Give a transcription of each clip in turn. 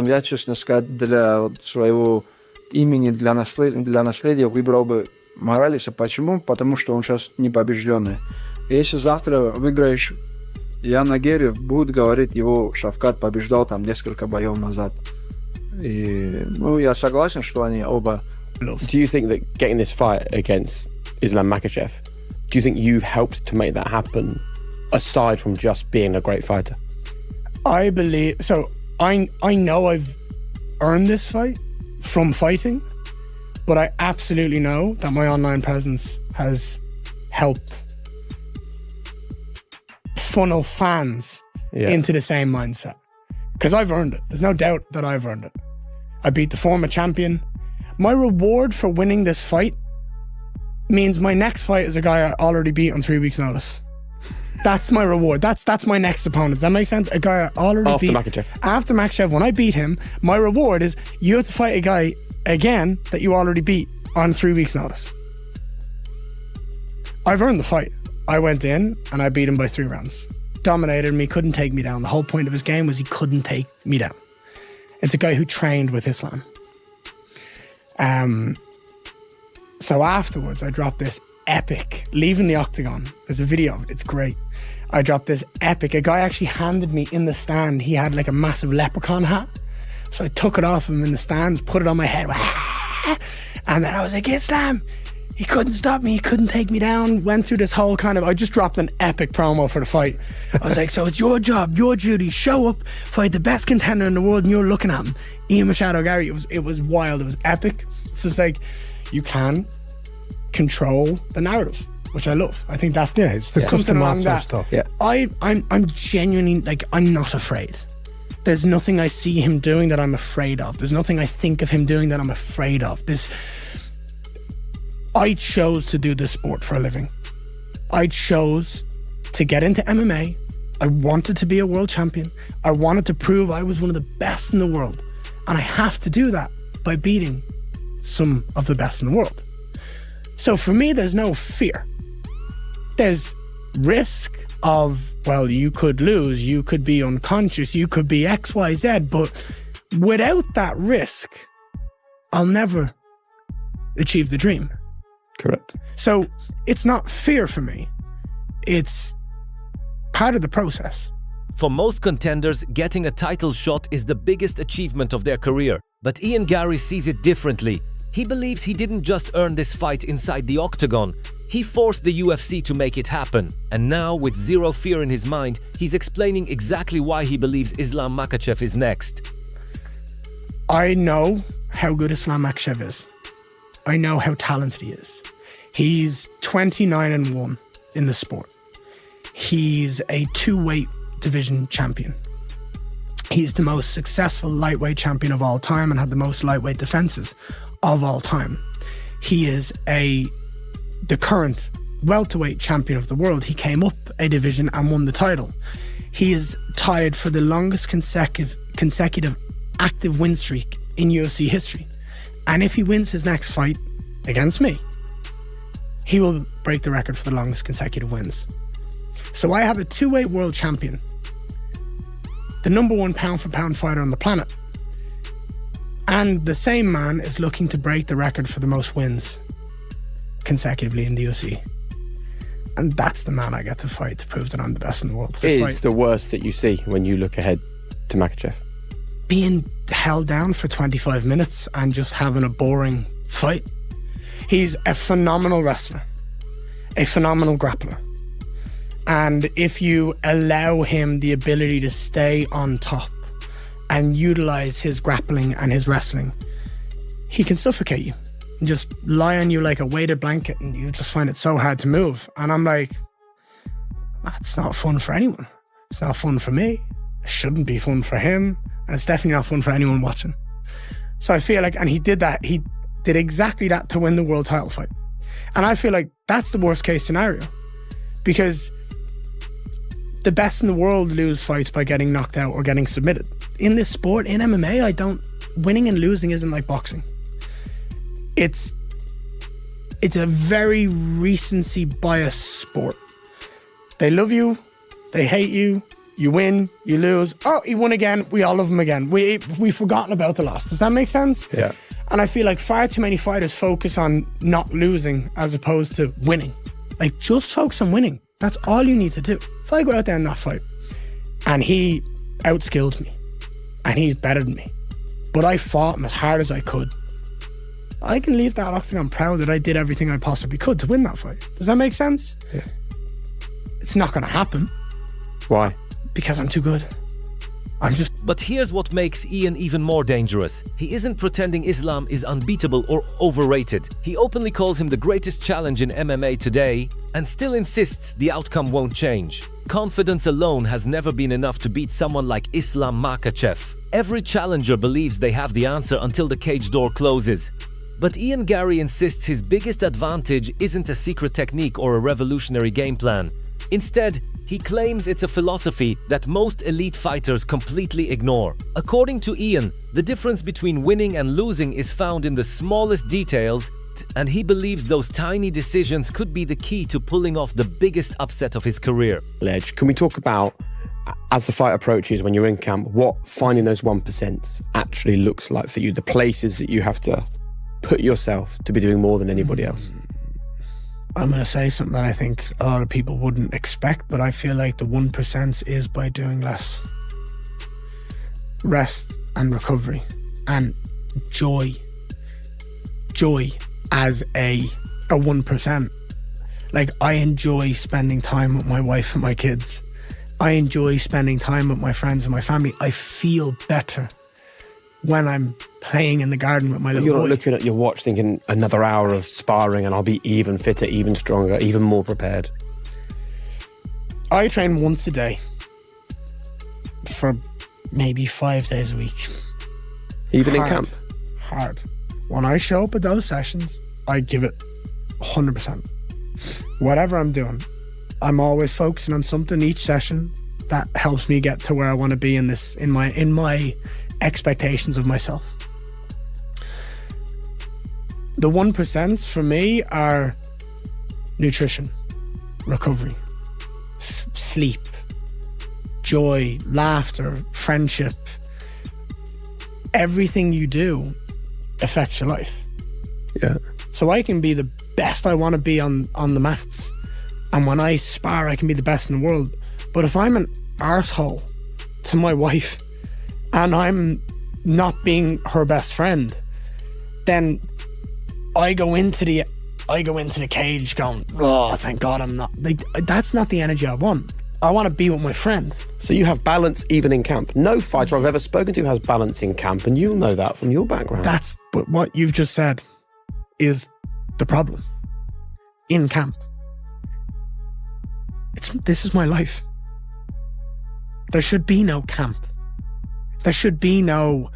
Я, честно сказать, для вот своего имени, для наследия выбрал бы Моралеса. Почему? Потому что он сейчас непобежденный. Если завтра выиграешь Яна Гарри, будут говорить, его Шавкат побеждал там несколько боев назад. И, я согласен, что они оба... Do you think that getting this fight against Islam Makhachev, do you think you've helped to make that happen, aside from just being a great fighter? I believe... So, I know I've earned this fight from fighting, but I absolutely know that my online presence has helped funnel fans into the same mindset. Because I've earned it. There's no doubt that I've earned it. I beat the former champion. My reward for winning this fight means my next fight is a guy I already beat on 3 weeks' notice. That's my reward. That's my next opponent. Does that make sense? A guy I already beat. Makhachev. After Makhachev, when I beat him, my reward is you have to fight a guy again that you already beat on 3 weeks' notice. I've earned the fight. I went in and I beat him by 3 rounds. Dominated me, couldn't take me down. The whole point of his game was he couldn't take me down. It's a guy who trained with Islam. So afterwards, I dropped this epic, leaving the octagon. There's a video of it, it's great. I dropped this epic, a guy actually handed me in the stand, he had like a massive leprechaun hat. So I took it off him in the stands, put it on my head, and then I was like, Islam, he couldn't stop me, he couldn't take me down, went through this whole I just dropped an epic promo for the fight. I was like, so it's your job, your duty, show up, fight the best contender in the world, and you're looking at him. Ian Machado Garry, it was wild, it was epic. It's just like, you can control the narrative, which I love. I think that's it's the something along that stuff. Yeah. I'm genuinely, I'm not afraid. There's nothing I see him doing that I'm afraid of. There's nothing I think of him doing that I'm afraid of. I chose to do this sport for a living. I chose to get into MMA. I wanted to be a world champion. I wanted to prove I was one of the best in the world. And I have to do that by beating some of the best in the world. So for me, there's no fear. There's risk of, well, you could lose, you could be unconscious, you could be X, Y, Z, but without that risk, I'll never achieve the dream. Correct. So it's not fear for me. It's part of the process. For most contenders, getting a title shot is the biggest achievement of their career. But Ian Garry sees it differently. He believes he didn't just earn this fight inside the octagon. He forced the UFC to make it happen. And now, with zero fear in his mind, he's explaining exactly why he believes Islam Makhachev is next. I know how good Islam Makhachev is. I know how talented he is. He's 29-1 in the sport. He's a 2-weight division champion. He's the most successful lightweight champion of all time and had the most lightweight defenses of all time. He is the current welterweight champion of the world. He came up a division and won the title. He is tied for the longest consecutive active win streak in UFC history. And if he wins his next fight against me, he will break the record for the longest consecutive wins. So I have a 2-weight world champion, the #1 pound-for-pound fighter on the planet. And the same man is looking to break the record for the most wins consecutively in the UFC. And that's the man I get to fight to prove that I'm the best in the world. Is the worst that you see when you look ahead to Makhachev? Being held down for 25 minutes and just having a boring fight. He's a phenomenal wrestler, a phenomenal grappler. And if you allow him the ability to stay on top and utilize his grappling and his wrestling, he can suffocate you and just lie on you like a weighted blanket, and you just find it so hard to move. And I'm like, that's not fun for anyone. It's not fun for me. It shouldn't be fun for him. And it's definitely not fun for anyone watching. So I feel like, and he did that. He did exactly that to win the world title fight. And I feel like that's the worst case scenario, because the best in the world lose fights by getting knocked out or getting submitted. In this sport, in MMA, winning and losing isn't like boxing. It's a very recency bias sport. They love you, they hate you, You win, you lose. Oh, he won again. We all love him again. We've forgotten about the loss. Does that make sense? Yeah. And I feel like far too many fighters focus on not losing as opposed to winning. Like, just focus on winning. That's all you need to do. If I go out there in that fight and he outskilled me and he's better than me, but I fought him as hard as I could, I can leave that octagon proud that I did everything I possibly could to win that fight. Does that make sense? Yeah. It's not going to happen. Why? Because I'm too good. But here's what makes Ian even more dangerous. He isn't pretending Islam is unbeatable or overrated. He openly calls him the greatest challenge in MMA today and still insists the outcome won't change. Confidence alone has never been enough to beat someone like Islam Makhachev. Every challenger believes they have the answer until the cage door closes. But Ian Garry insists his biggest advantage isn't a secret technique or a revolutionary game plan. Instead, he claims it's a philosophy that most elite fighters completely ignore. According to Ian, the difference between winning and losing is found in the smallest details, and he believes those tiny decisions could be the key to pulling off the biggest upset of his career. Ledge, can we talk about, as the fight approaches, when you're in camp, what finding those 1% actually looks like for you, the places that you have to put yourself to be doing more than anybody else? I'm going to say something that I think a lot of people wouldn't expect, but I feel like the 1% is by doing less. Rest and recovery and joy. Joy as a 1%. Like, I enjoy spending time with my wife and my kids. I enjoy spending time with my friends and my family. I feel better when I'm playing in the garden with my little boy. You're not looking at your watch thinking another hour of sparring and I'll be even fitter, even stronger, even more prepared. I train once a day for maybe 5 days a week. Even in camp? Hard. When I show up at those sessions, I give it 100%. Whatever I'm doing, I'm always focusing on something each session that helps me get to where I want to be in my expectations of myself. The 1% for me are nutrition, recovery, sleep, joy, laughter, friendship. Everything you do affects your life. Yeah. So I can be the best I want to be on the mats. And when I spar, I can be the best in the world. But if I'm an arsehole to my wife and I'm not being her best friend, then I go into the cage going, oh, thank God I'm not. Like, that's not the energy I want. I want to be with my friends. So you have balance even in camp. No fighter I've ever spoken to has balance in camp, and you'll know that from your background. But what you've just said is the problem. In camp. This is my life. There should be no camp. There should be no,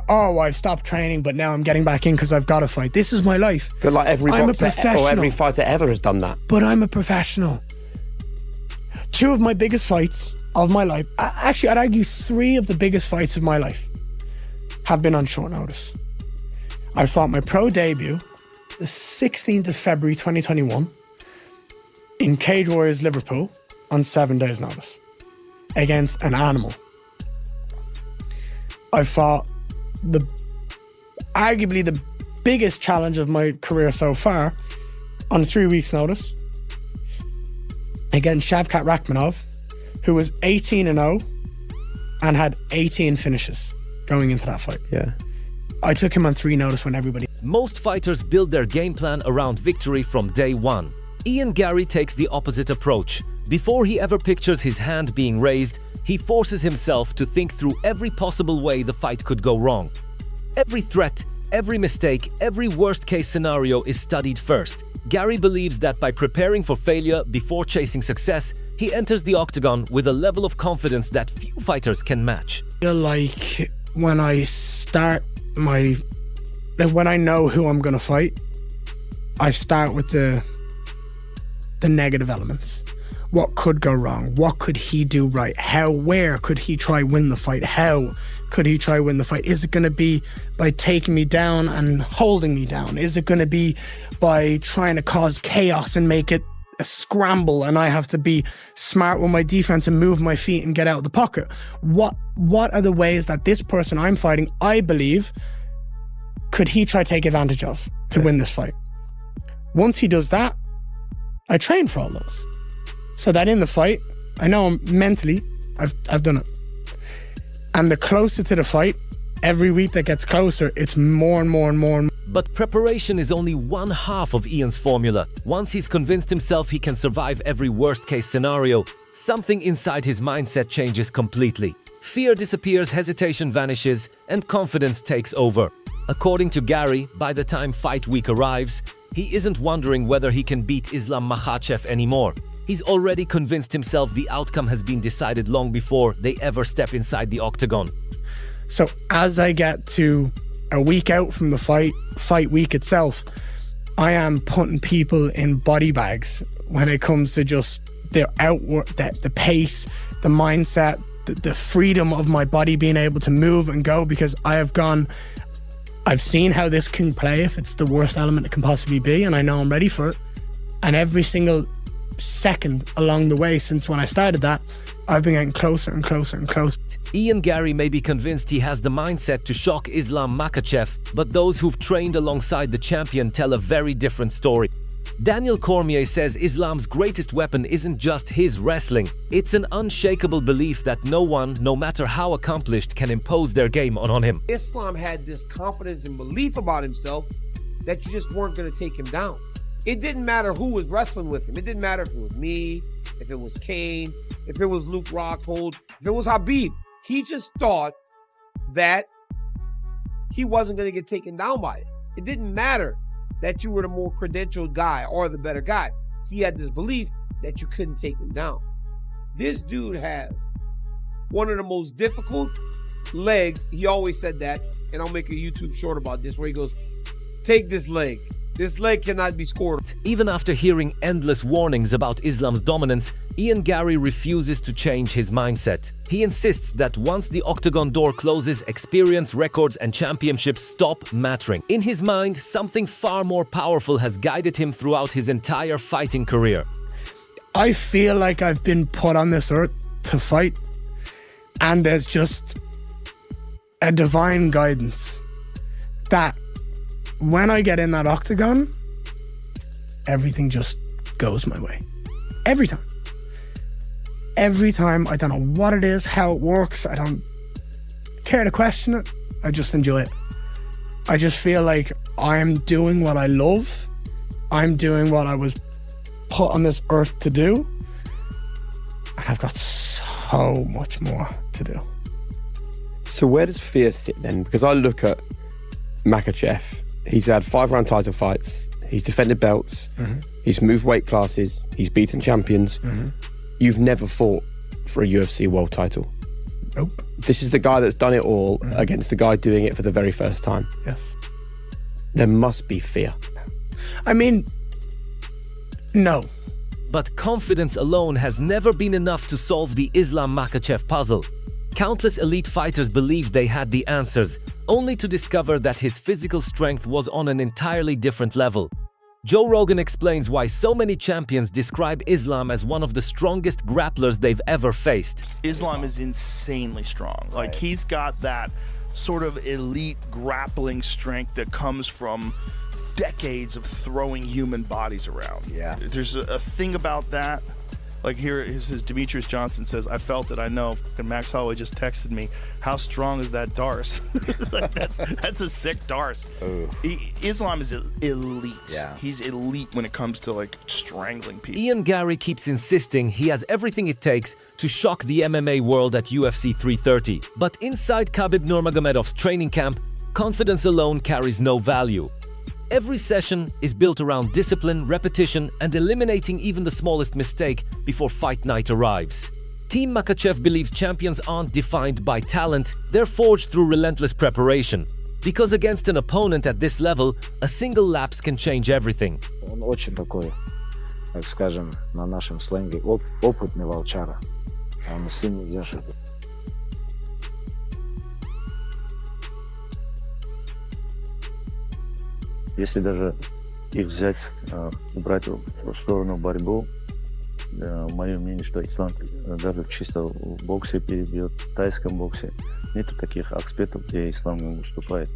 I've stopped training, but now I'm getting back in because I've got to fight. This is my life. But like every I'm boxer a professional. or every fighter ever has done that. But I'm a professional. 2 of my biggest fights of my life, actually I'd argue 3 of the biggest fights of my life have been on short notice. I fought my pro debut the 16th of February 2021 in Cage Warriors Liverpool on 7 days notice against an animal. I fought arguably the biggest challenge of my career so far on 3 weeks notice against Shavkat Rakhmonov, who was 18-0 and had 18 finishes going into that fight. Yeah. I took him on 3 notice when everybody... Most fighters build their game plan around victory from day one. Ian Garry takes the opposite approach. Before he ever pictures his hand being raised, he forces himself to think through every possible way the fight could go wrong. Every threat, every mistake, every worst-case scenario is studied first. Garry believes that by preparing for failure before chasing success, he enters the octagon with a level of confidence that few fighters can match. I feel like when I start when I know who I'm going to fight, I start with the negative elements. What could go wrong? What could he do right? Where could he try win the fight? How could he try win the fight? Is it going to be by taking me down and holding me down? Is it going to be by trying to cause chaos and make it a scramble and I have to be smart with my defense and move my feet and get out of the pocket. What are the ways that this person I'm fighting, I believe, could he try to take advantage of to win this fight? Once he does that, I train for all those. So that in the fight, I know mentally, I've done it. And the closer to the fight, every week that gets closer, it's more and more and more and more. But preparation is only one half of Ian's formula. Once he's convinced himself he can survive every worst-case scenario, something inside his mindset changes completely. Fear disappears, hesitation vanishes, and confidence takes over. According to Garry, by the time fight week arrives, he isn't wondering whether he can beat Islam Makhachev anymore. He's already convinced himself the outcome has been decided long before they ever step inside the octagon. So as I get to a week out from the fight week itself, I am putting people in body bags when it comes to just the outward, the pace, the mindset, the freedom of my body being able to move and go, because I've seen how this can play if it's the worst element it can possibly be, and I know I'm ready for it. And every single second along the way since when I started that, I've been getting closer and closer and closer. Ian Garry may be convinced he has the mindset to shock Islam Makhachev, but those who've trained alongside the champion tell a very different story. Daniel Cormier says Islam's greatest weapon isn't just his wrestling. It's an unshakable belief that no one, no matter how accomplished, can impose their game on him. Islam had this confidence and belief about himself that you just weren't going to take him down. It didn't matter who was wrestling with him. It didn't matter if it was me, if it was Kane, if it was Luke Rockhold, if it was Habib. He just thought that he wasn't going to get taken down by it. It didn't matter that you were the more credentialed guy or the better guy. He had this belief that you couldn't take him down. This dude has one of the most difficult legs. He always said that, and I'll make a YouTube short about this where he goes, take this leg. This leg cannot be scored. Even after hearing endless warnings about Islam's dominance, Ian Garry refuses to change his mindset. He insists that once the octagon door closes, experience, records, and championships stop mattering. In his mind, something far more powerful has guided him throughout his entire fighting career. I feel like I've been put on this earth to fight, and there's just a divine guidance that when I get in that octagon, everything just goes my way. Every time. Every time. I don't know what it is, how it works. I don't care to question it. I just enjoy it. I just feel like I'm doing what I love. I'm doing what I was put on this earth to do. And I've got so much more to do. So where does fear sit then? Because I look at Makhachev. He's had 5-round title fights. He's defended belts. Mm-hmm. He's moved weight classes. He's beaten champions. Mm-hmm. You've never fought for a UFC world title. Nope. This is the guy that's done it all against the guy doing it for the very first time. Yes. There must be fear. I mean, no. But confidence alone has never been enough to solve the Islam Makhachev puzzle. Countless elite fighters believed they had the answers, only to discover that his physical strength was on an entirely different level. Joe Rogan explains why so many champions describe Islam as one of the strongest grapplers they've ever faced. Islam is insanely strong. Like, he's got that sort of elite grappling strength that comes from decades of throwing human bodies around. Yeah. There's a thing about that. Like, here his Demetrius Johnson says, I felt it, I know. And Max Holloway just texted me, how strong is that Darce? Like, that's a sick Darce. Islam is elite. Yeah. He's elite when it comes to, like, strangling people. Ian Garry keeps insisting he has everything it takes to shock the MMA world at UFC 330. But inside Khabib Nurmagomedov's training camp, confidence alone carries no value. Every session is built around discipline, repetition, and eliminating even the smallest mistake before fight night arrives. Team Makhachev believes champions aren't defined by talent, they're forged through relentless preparation. Because against an opponent at this level, a single lapse can change everything. Он очень такой, так скажем, на нашем сленге, опытный волчара. Он с ним нельзя шутить. Если даже их взять, убрать в сторону борьбу. Мое мнение, что ислам даже чисто в боксе перебьет, в тайском боксе. Нету таких аспектов, где ислам не выступает.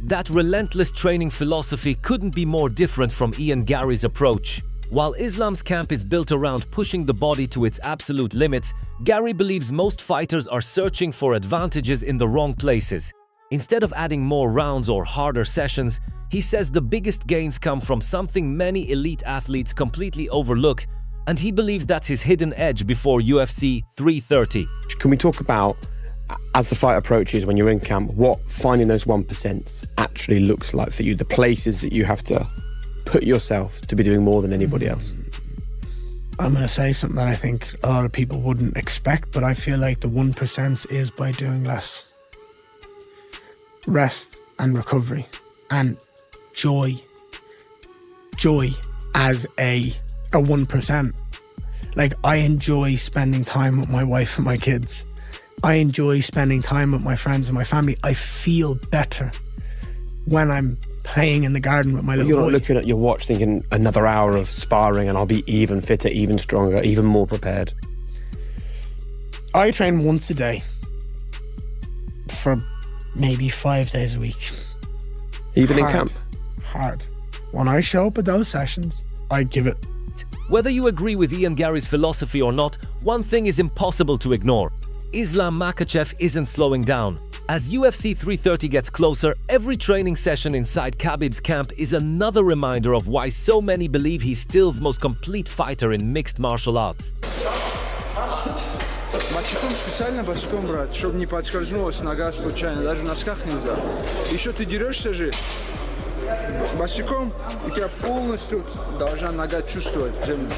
That relentless training philosophy couldn't be more different from Ian Garry's approach. While Islam's camp is built around pushing the body to its absolute limits, Garry believes most fighters are searching for advantages in the wrong places. Instead of adding more rounds or harder sessions, he says the biggest gains come from something many elite athletes completely overlook, and he believes that's his hidden edge before UFC 330. Can we talk about, as the fight approaches, when you're in camp, what finding those 1% actually looks like for you? The places that you have to put yourself to be doing more than anybody else. I'm going to say something that I think a lot of people wouldn't expect, but I feel like the 1% is by doing less. Rest and recovery and joy. Joy as a 1%. Like, I enjoy spending time with my wife and my kids. I enjoy spending time with my friends and my family. I feel better when I'm playing in the garden with my little You're boy. not looking at your watch thinking another hour of sparring and I'll be even fitter, even stronger, even more prepared. I train once a day for maybe 5 days a week. Even in camp? Hard. When I show up at those sessions, I give it. Whether you agree with Ian Garry's philosophy or not, one thing is impossible to ignore. Islam Makhachev isn't slowing down. As UFC 330 gets closer, every training session inside Khabib's camp is another reminder of why so many believe he's still the most complete fighter in mixed martial arts. Босиком специально босиком брать, чтобы не подскользнулась нога случайно, даже в носках нельзя. Еще ты дерешься же босиком, у тебя полностью должна нога чувствовать землю.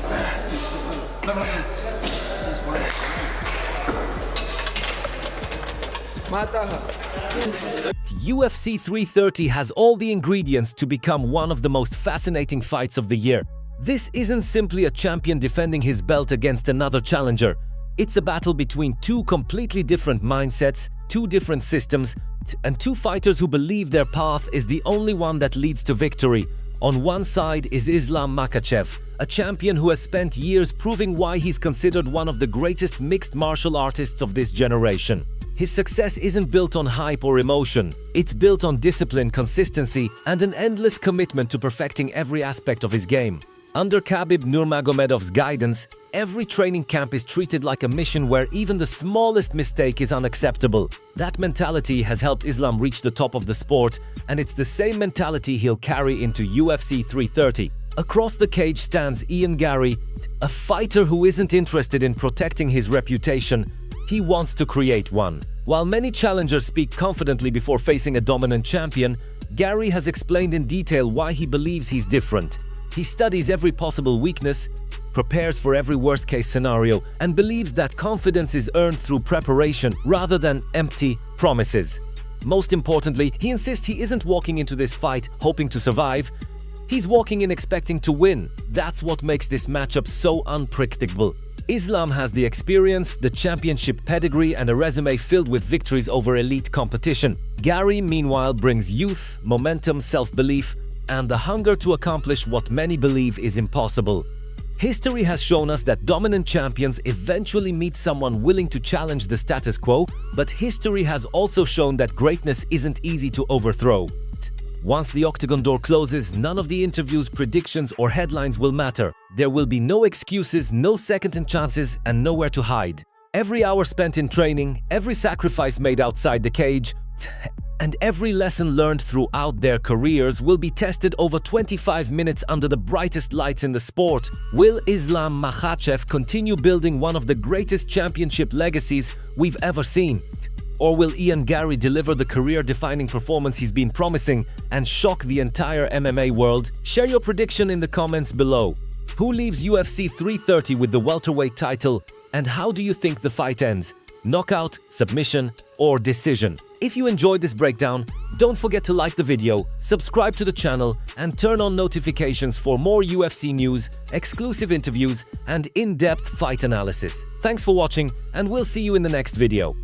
UFC 330 has all the ingredients to become one of the most fascinating fights of the year. This isn't simply a champion defending his belt against another challenger. It's a battle between two completely different mindsets, two different systems, and two fighters who believe their path is the only one that leads to victory. On one side is Islam Makhachev, a champion who has spent years proving why he's considered one of the greatest mixed martial artists of this generation. His success isn't built on hype or emotion. It's built on discipline, consistency, and an endless commitment to perfecting every aspect of his game. Under Khabib Nurmagomedov's guidance, every training camp is treated like a mission where even the smallest mistake is unacceptable. That mentality has helped Islam reach the top of the sport, and it's the same mentality he'll carry into UFC 330. Across the cage stands Ian Garry, a fighter who isn't interested in protecting his reputation. He wants to create one. While many challengers speak confidently before facing a dominant champion, Garry has explained in detail why he believes he's different. He studies every possible weakness, prepares for every worst-case scenario, and believes that confidence is earned through preparation rather than empty promises. Most importantly, he insists he isn't walking into this fight hoping to survive. He's walking in expecting to win. That's what makes this matchup so unpredictable. Islam has the experience, the championship pedigree, and a resume filled with victories over elite competition. Garry, meanwhile, brings youth, momentum, self-belief, and the hunger to accomplish what many believe is impossible. History has shown us that dominant champions eventually meet someone willing to challenge the status quo, but history has also shown that greatness isn't easy to overthrow. Once the octagon door closes, none of the interviews, predictions, or headlines will matter. There will be no excuses, no second chances, and nowhere to hide. Every hour spent in training, every sacrifice made outside the cage, and every lesson learned throughout their careers will be tested over 25 minutes under the brightest lights in the sport. Will Islam Makhachev continue building one of the greatest championship legacies we've ever seen? Or will Ian Garry deliver the career-defining performance he's been promising and shock the entire MMA world? Share your prediction in the comments below. Who leaves UFC 330 with the welterweight title, and how do you think the fight ends? knockout, submission, or decision. If you enjoyed this breakdown, don't forget to like the video, subscribe to the channel, and turn on notifications for more UFC news, exclusive interviews, and in-depth fight analysis. Thanks for watching, and we'll see you in the next video.